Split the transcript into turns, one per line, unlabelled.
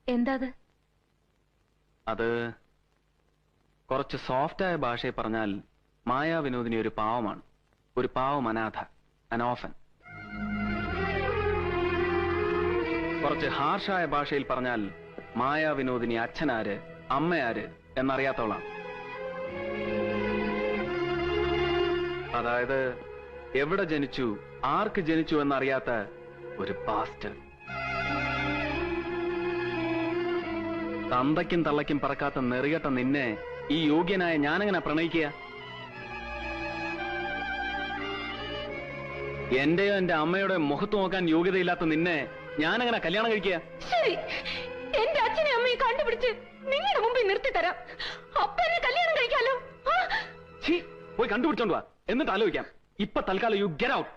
എന്താ
അത് കുറച്ച് സോഫ്റ്റായ ഭാഷയിൽ പറഞ്ഞാൽ മായാ വിനോദിനി ഒരു പാവമാണ്, ഒരു പാവം അനാഥ, അനോഫൻ. കുറച്ച് ഹാർഷായ ഭാഷയിൽ പറഞ്ഞാൽ മായാ വിനോദിനി അച്ഛനാര് അമ്മയാര് എന്നറിയാത്തവളാണ്. അതായത് എവിടെ ജനിച്ചു ആർക്ക് ജനിച്ചു എന്നറിയാത്ത ഒരു ബാസ്റ്റർ. തന്തയ്ക്കും തള്ളയ്ക്കും പറക്കാത്ത നെറികെട്ട നിന്നെ ഈ യോഗ്യനായ ഞാനെങ്ങനെ പ്രണയിക്കുക? എന്റെയോ എന്റെ അമ്മയുടെ മുഖത്ത് നോക്കാൻ യോഗ്യതയില്ലാത്ത നിന്നെ ഞാനെങ്ങനെ കല്യാണം കഴിക്കുക?
ശരി, എന്റെ അച്ഛനെ അമ്മയെ കണ്ടുപിടിച്ച് നിങ്ങളുടെ മുമ്പിൽ നിർത്തി തരാം. അപ്പനെ കല്യാണം കഴിക്കാലോ.
പോയി കണ്ടുപിടിച്ചോണ്ട് വാ, എന്നിട്ട് ആലോചിക്കാം. ഇപ്പൊ തൽക്കാലം യു ഗെറ്റ് ഔട്ട്.